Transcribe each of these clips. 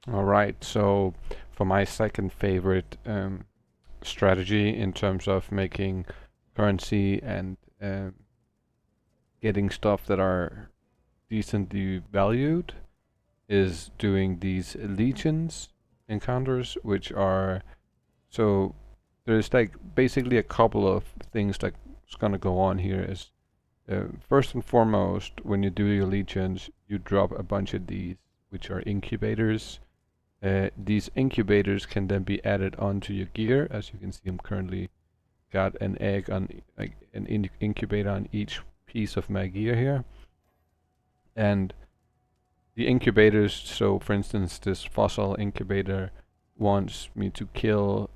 All right, so for my second favorite strategy in terms of making currency and getting stuff that are decently valued is doing these legions encounters, which are so there's like basically a couple of things that's gonna go on here. Is first and foremost, when you do your legions, you drop a bunch of these, which are incubators. These incubators can then be added onto your gear, as you can see. I'm currently got an egg on, like an incubator on each piece of my gear here, and the incubators. So, for instance, this fossil incubator wants me to kill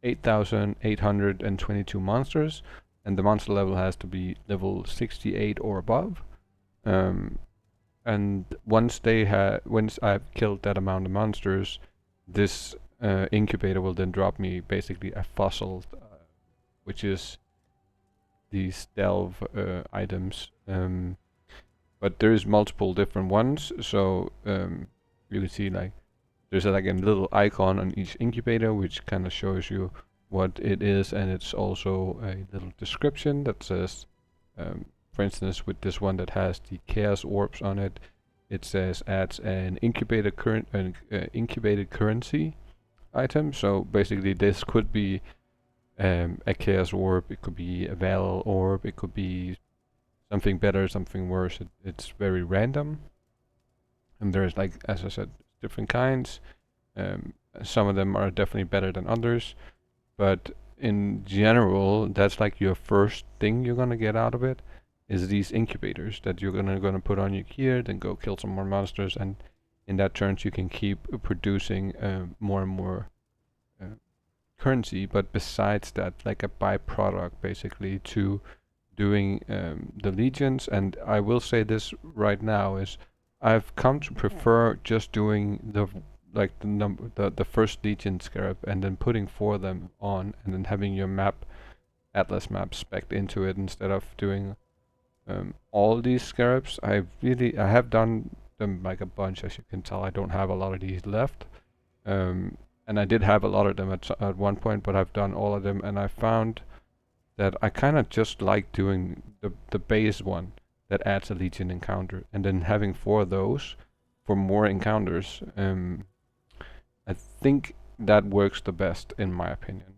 8,822 monsters, and the monster level has to be level 68 or above. Um, and once I've killed that amount of monsters, this incubator will then drop me basically a fossil, which is these delve items. But there's multiple different ones, so you can see like there's like a little icon on each incubator, which kind of shows you what it is, and it's also a little description that says, for instance, with this one that has the chaos orbs on it, it says adds an incubated currency item. So basically, this could be a chaos orb, it could be a val orb, it could be something better, something worse. It's very random, and there's like, as I said, different kinds. Some of them are definitely better than others, but in general, that's like your first thing you're gonna get out of it is these incubators that you're gonna put on your gear, then go kill some more monsters, and in that turns you can keep producing more and more uh, currency. But besides that, like a byproduct basically to doing the legions, and I will say this right now is I've come to prefer just doing the first legion scarab and then putting four of them on and then having your map atlas map spec'd into it instead of doing all these scarabs. I have done them like a bunch, as you can tell. I don't have a lot of these left. And I did have a lot of them at one point, but I've done all of them, and I found that I kind of just like doing the base one that adds a legion encounter, and then having four of those for more encounters. I think that works the best in my opinion.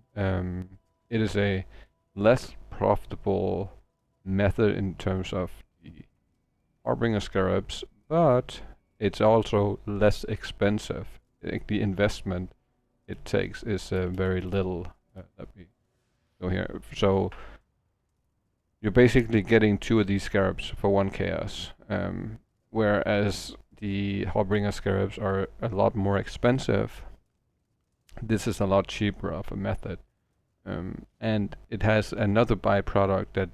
It is a less profitable method in terms of the Harbinger scarabs, but it's also less expensive. Like the investment it takes is very little. Let me go here. So you're basically getting two of these scarabs for one chaos, whereas the Harbinger scarabs are a lot more expensive. This is a lot cheaper of a method, and it has another byproduct that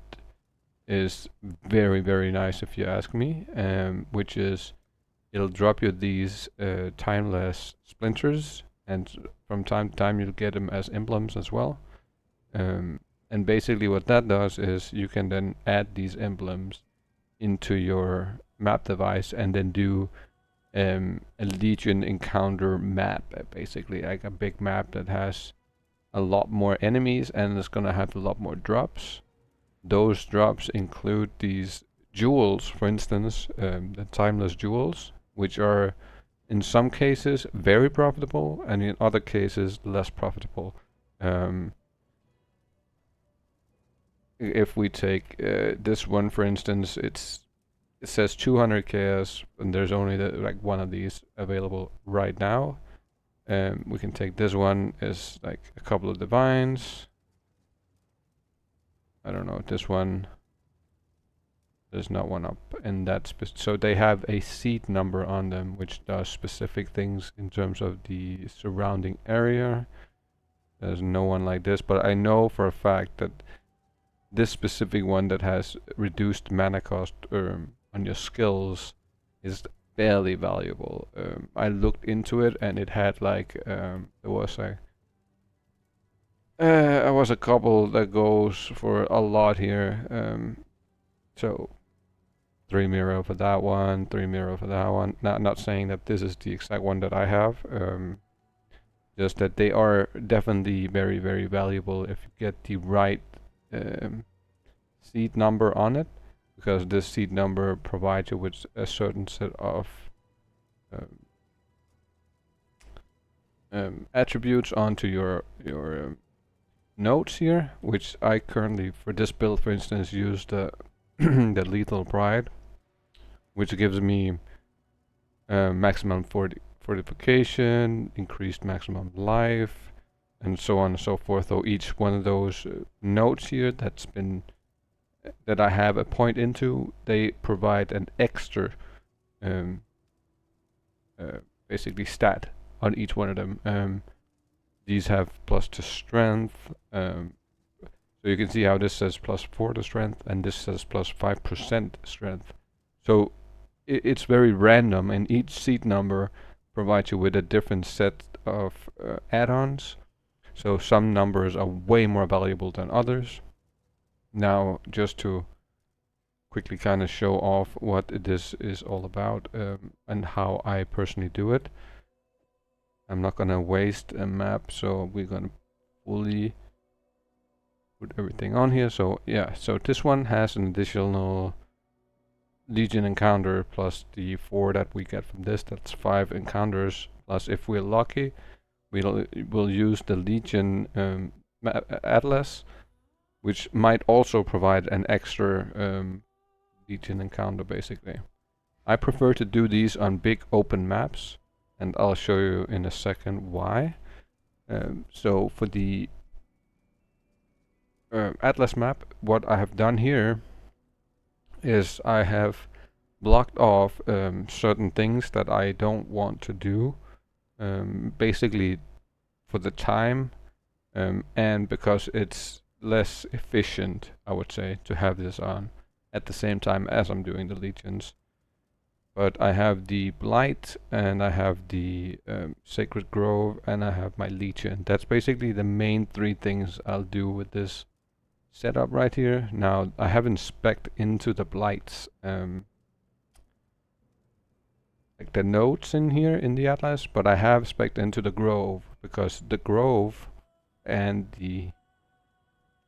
is very very nice if you ask me, which is it'll drop you these timeless splinters, and from time to time you'll get them as emblems as well. Um, and basically what that does is you can then add these emblems into your map device and then do a Legion encounter map, basically like a big map that has a lot more enemies and it's gonna have a lot more drops. Those drops include these jewels, for instance, the timeless jewels, which are in some cases very profitable and in other cases less profitable. Um, if we take this one for instance, it says 200 chaos, and there's only like one of these available right now. We can take this one as like a couple of divines. I don't know, this one, there's not one up in that so they have a seed number on them which does specific things in terms of the surrounding area. There's no one like this, but I know for a fact that this specific one that has reduced mana cost on your skills is fairly valuable. I looked into it and it had like there was a couple that goes for a lot here. So 3 mirror for that one, 3 mirror for that one. Not saying that this is the exact one that I have. Just that they are definitely very, very valuable if you get the right seed number on it, because this seed number provides you with a certain set of attributes onto your nodes here, which I currently, for this build for instance, use the the lethal pride, which gives me maximum fortification, increased maximum life, and so on and so forth. So each one of those nodes here that I have a point into, they provide an extra basically stat on each one of them. These have plus to strength, so you can see how this says +4 to strength and this says +5% strength. So it's very random, and each seed number provides you with a different set of add-ons. So some numbers are way more valuable than others. Now, just to quickly kind of show off what this is all about and how I personally do it. I'm not gonna waste a map, so we're gonna fully put everything on here. So yeah, so this one has an additional Legion encounter plus the 4 that we get from this. That's 5 encounters, plus if we're lucky, we'll use the Legion Atlas, which might also provide an extra Legion encounter basically. I prefer to do these on big open maps, and I'll show you in a second why. So for the Atlas map, what I have done here is I have blocked off certain things that I don't want to do, basically for the time, and because it's less efficient, I would say, to have this on at the same time as I'm doing the legions. But I have the Blight, and I have the Sacred Grove, and I have my Legion. That's basically the main 3 things I'll do with this setup right here. Now, I haven't spec'd into the Blights, like the nodes in here in the Atlas, but I have spec'd into the Grove, because the Grove and the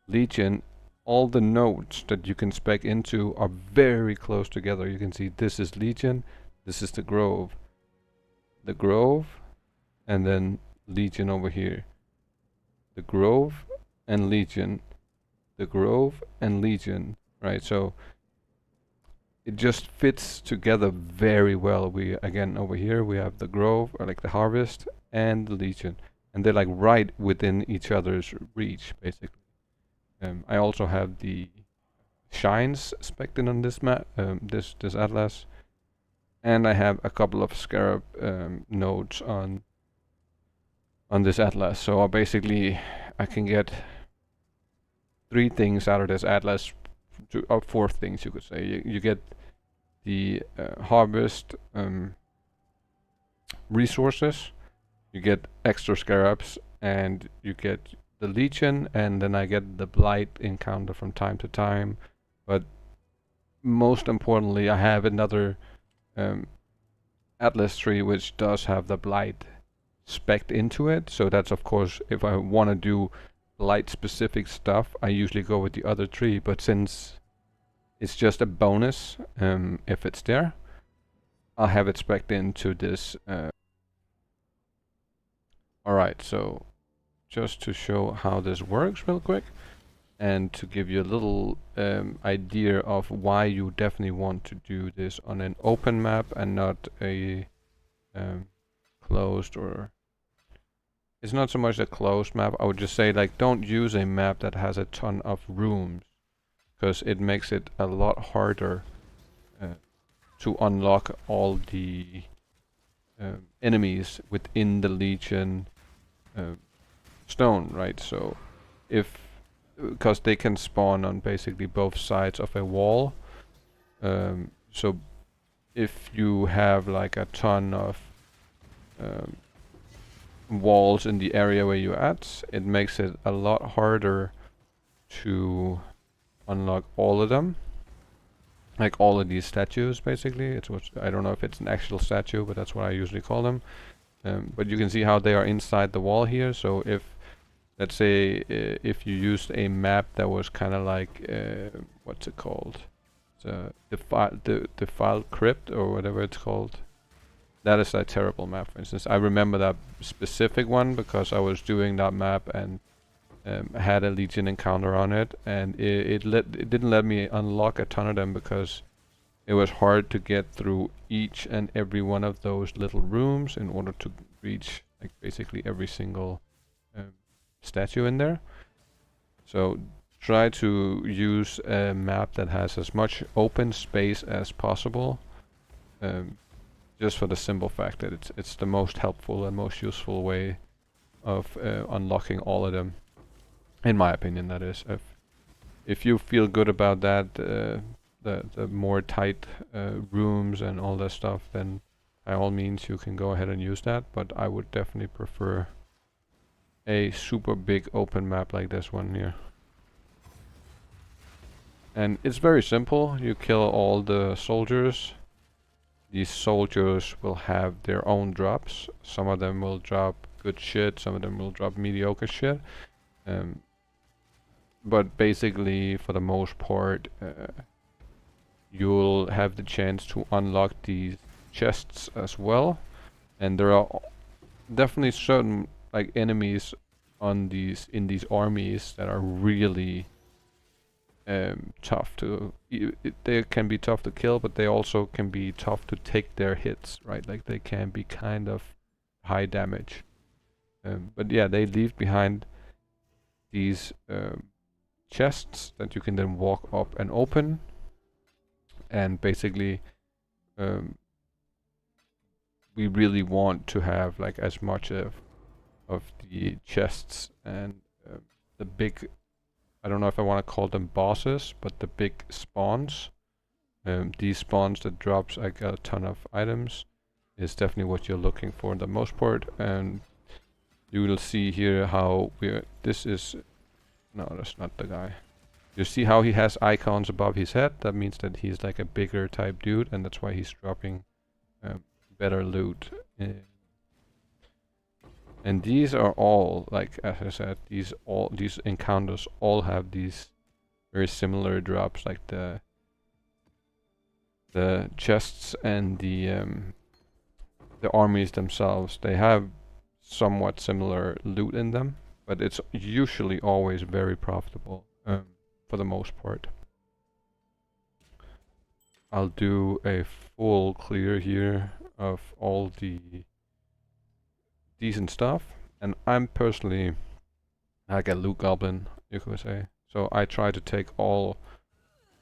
Legion, all the nodes that you can spec into are very close together. You can see this is Legion, this is the Grove, and then Legion over here. The Grove and Legion, the Grove and Legion, right? So it just fits together very well. We again over here we have the Grove, or like the Harvest, and the Legion, and they're like right within each other's reach basically. I also have the Shines spec'd in on this map, this Atlas, and I have a couple of Scarab nodes on this Atlas. So I can get 3 things out of this Atlas, or 4 things you could say. You get the Harvest resources, you get extra Scarabs, and you get the Legion, and then I get the Blight encounter from time to time. But most importantly, I have another Atlas tree which does have the Blight spec'd into it. So that's, of course, if I want to do Blight specific stuff, I usually go with the other tree, but since it's just a bonus, if it's there, I'll have it spec'd into this. Alright, so just to show how this works real quick, and to give you a little idea of why you definitely want to do this on an open map and not a closed, or it's not so much a closed map. I would just say, like, don't use a map that has a ton of rooms, because it makes it a lot harder to unlock all the enemies within the Legion stone, right? So because they can spawn on basically both sides of a wall, so if you have like a ton of walls in the area where you're at, it makes it a lot harder to unlock all of them. like all of these statues basically. It's what, I don't know if it's an actual statue, but that's what I usually call them. But you can see how they are inside the wall here. So if, let's say, if you used a map that was kind of like what's it called? The file crypt or whatever it's called. That is a terrible map, for instance. I remember that specific one because I was doing that map and had a Legion encounter on it, and it didn't let me unlock a ton of them because it was hard to get through each and every one of those little rooms in order to reach like basically every single statue in there. So try to use a map that has as much open space as possible, just for the simple fact that it's the most helpful and most useful way of unlocking all of them. In my opinion, that is. If you feel good about that, the more tight rooms and all that stuff, then by all means you can go ahead and use that. But I would definitely prefer a super big open map like this one here. And it's very simple. You kill all the soldiers. These soldiers will have their own drops. Some of them will drop good shit, some of them will drop mediocre shit. But basically, for the most part, you'll have the chance to unlock these chests as well. And there are definitely certain like enemies on in these armies that are really tough to. They can be tough to kill, but they also can be tough to take their hits, right? Like they can be kind of high damage. But yeah, they leave behind these chests that you can then walk up and open, and basically we really want to have like as much of the chests and the big, I don't know if I want to call them bosses, but the big spawns, these spawns that drops like a ton of items, is definitely what you're looking for in the most part. And you will see here how this is, no, that's not the guy. You see how he has icons above his head? That means that he's like a bigger type dude, and that's why he's dropping better loot. And these are all, like as I said, these encounters all have these very similar drops, like the chests and the armies themselves. They have somewhat similar loot in them, but it's usually always very profitable for the most part. I'll do a full clear here of all the decent stuff, and I'm personally like a loot goblin, you could say. So I try to take all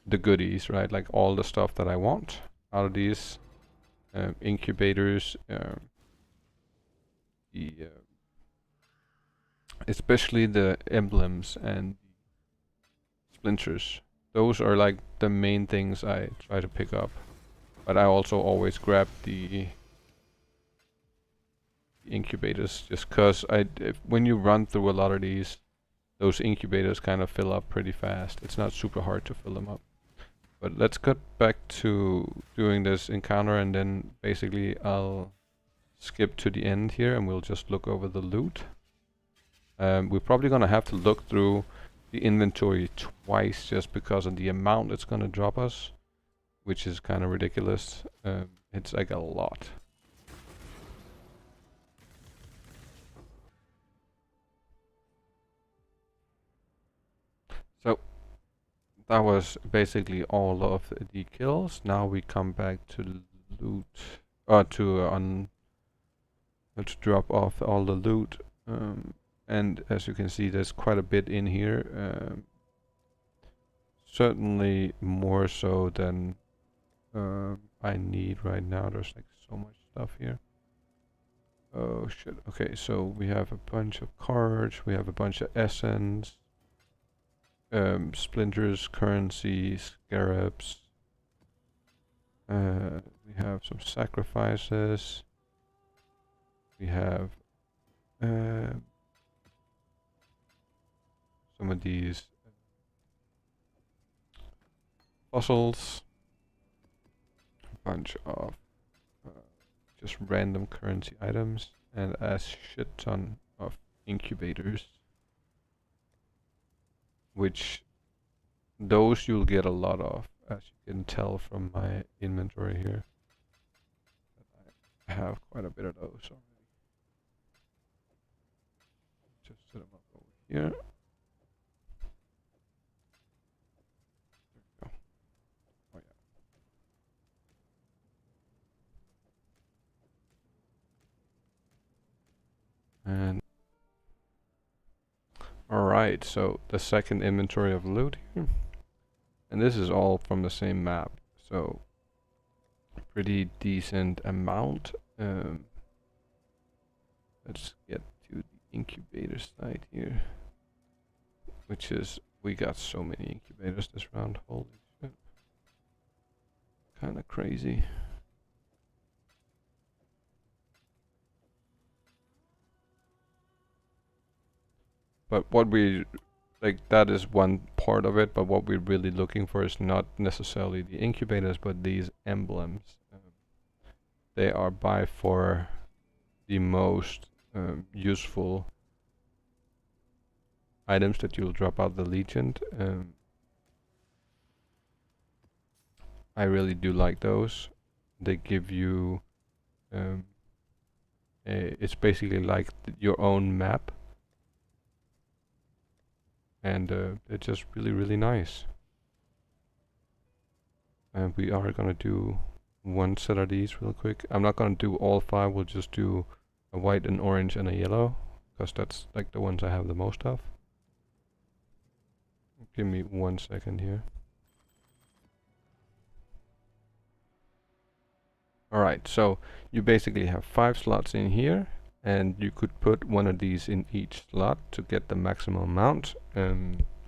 the goodies, right? Like all the stuff that I want out of these incubators, especially the emblems and splinters. Those are like the main things I try to pick up. But I also always grab the incubators, just cause when you run through a lot of those incubators kind of fill up pretty fast. It's not super hard to fill them up. But let's get back to doing this encounter, and then basically I'll skip to the end here and we'll just look over the loot. We're probably gonna have to look through the inventory twice just because of the amount it's gonna drop us, which is kind of ridiculous. It's like a lot. So that was basically all of the kills. Now we come back to loot, to drop off all the loot. And as you can see, there's quite a bit in here. Certainly more so than I need right now. There's like so much stuff here. Oh shit. Okay, so we have a bunch of cards. We have a bunch of essence. Splinters, currency, scarabs. We have some sacrifices. We have some of these fossils. bunch of just random currency items and a shit ton of incubators, which those you'll get a lot of, as you can tell from my inventory here. I have quite a bit of those already. Just set them up over here. There we go. Oh yeah. And alright, so the second inventory of loot here. And this is all from the same map, so pretty decent amount. Let's get to the incubator site here, which is, we got so many incubators this round, holy shit. Kinda crazy. But what we, like, that is one part of it, but what we're really looking for is not necessarily the incubators, but these emblems. They are by far the most useful items that you'll drop out the Legion. I really do like those. They give you, it's basically like your own map. And they're just really, really nice. And we are gonna do one set of these real quick. I'm not gonna do all 5, we'll just do a white, an orange, and a yellow, because that's like the ones I have the most of. Give me 1 second here. Alright, so you basically have 5 slots in here, and you could put one of these in each slot to get the maximum amount.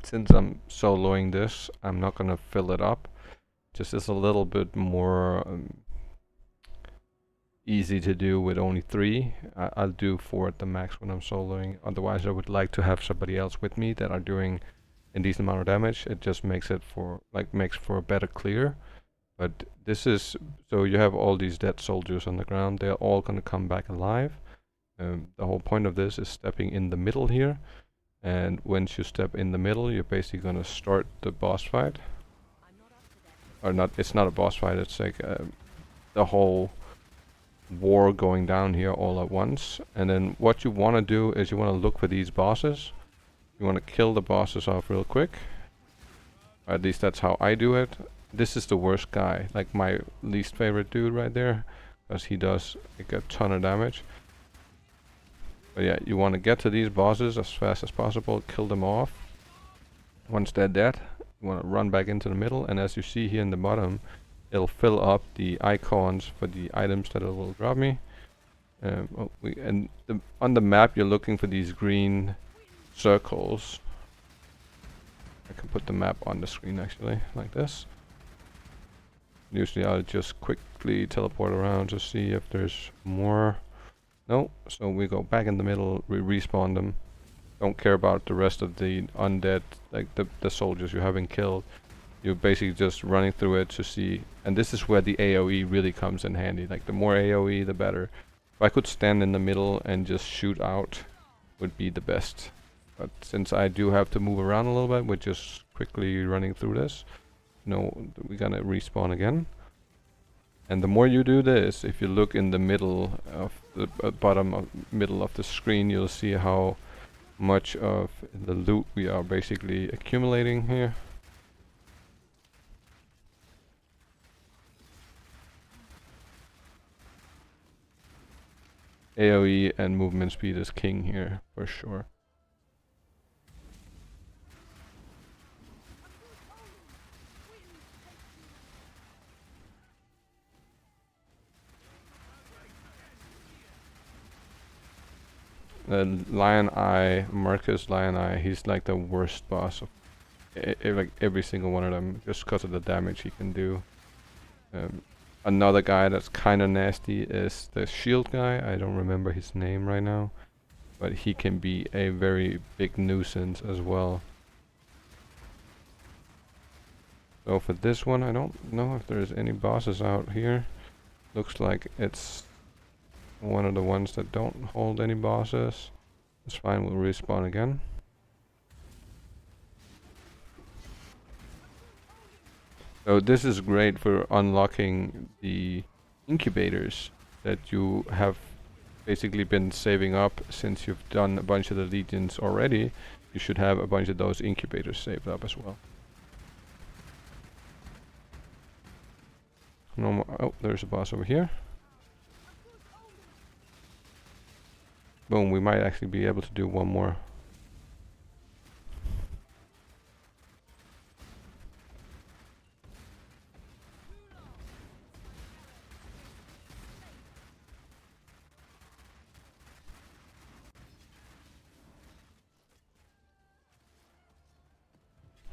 Since I'm soloing this, I'm not gonna fill it up. Just is a little bit more easy to do with only 3. I'll do 4 at the max when I'm soloing. Otherwise, I would like to have somebody else with me that are doing a decent amount of damage. It just makes it for, like, makes for a better clear. But this is, so you have all these dead soldiers on the ground. They're all gonna come back alive. The whole point of this is stepping in the middle here. And once you step in the middle, you're basically gonna start the boss fight. Or not, it's not a boss fight, it's like the whole war going down here all at once. And then what you want to do is you want to look for these bosses. You want to kill the bosses off real quick. Or at least that's how I do it. This is the worst guy, like my least favorite dude right there, because he does like a ton of damage. But yeah, you want to get to these bosses as fast as possible, kill them off. Once they're dead, you want to run back into the middle, and as you see here in the bottom, it'll fill up the icons for the items that it will drop me. On the map, you're looking for these green circles. I can put the map on the screen actually, like this. Usually I'll just quickly teleport around to see if there's more. No, so we go back in the middle, we respawn them. Don't care about the rest of the undead, like the soldiers you haven't killed. You're basically just running through it to see, and this is where the AoE really comes in handy. Like the more AoE, the better. If I could stand in the middle and just shoot out, would be the best. But since I do have to move around a little bit, we're just quickly running through this. No, we're gonna respawn again. And the more you do this, if you look in the middle of the middle of the screen, you'll see how much of the loot we are basically accumulating here. AoE and movement speed is king here, for sure. Lion Eye, Marcus Lion Eye, he's like the worst boss of like every single one of them, just because of the damage he can do. Another guy that's kind of nasty is the shield guy. I don't remember his name right now, but he can be a very big nuisance as well. So for this one, I don't know if there's any bosses out here. Looks like it's one of the ones that don't hold any bosses. It's fine, we'll respawn again. So this is great for unlocking the incubators that you have basically been saving up since you've done a bunch of the legions already. You should have a bunch of those incubators saved up as well. No more. Oh, there's a boss over here. Boom, we might actually be able to do one more.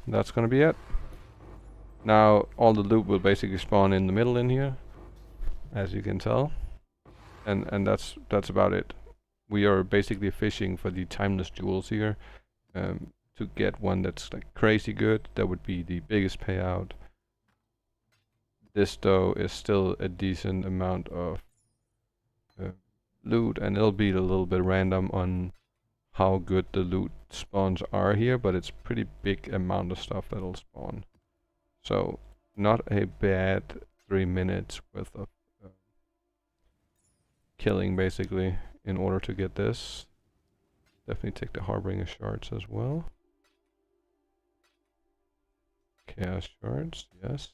That's gonna be it. Now all the loot will basically spawn in the middle in here, as you can tell. And that's about it. We are basically fishing for the timeless jewels here. To get one that's like crazy good, that would be the biggest payout. This though is still a decent amount of loot, and it'll be a little bit random on how good the loot spawns are here, but it's pretty big amount of stuff that'll spawn. So not a bad 3 minutes worth of killing basically in order to get this. Definitely take the Harbinger shards as well. Chaos shards, yes.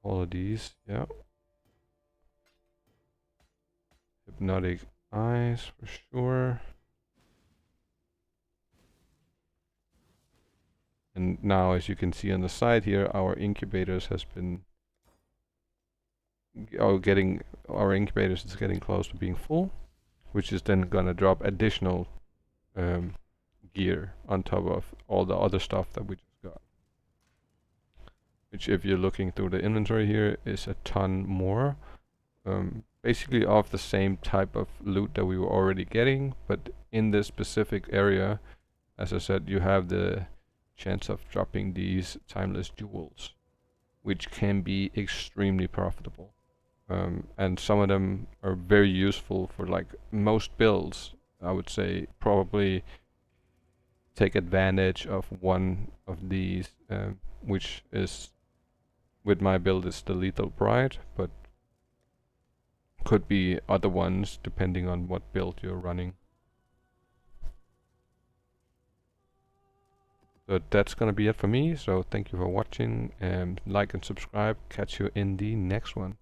All of these, yeah. Hypnotic eyes for sure. And now, as you can see on the side here, our incubators has been our incubators is getting close to being full, which is then gonna drop additional gear on top of all the other stuff that we just got. Which, if you're looking through the inventory here, is a ton more. Basically of the same type of loot that we were already getting, but in this specific area, as I said, you have the chance of dropping these timeless jewels, which can be extremely profitable. And some of them are very useful for like most builds. I would say probably take advantage of one of these, which is, with my build, is the Lethal Bride, but could be other ones depending on what build you're running. So that's gonna be it for me. So thank you for watching, and like and subscribe. Catch you in the next one.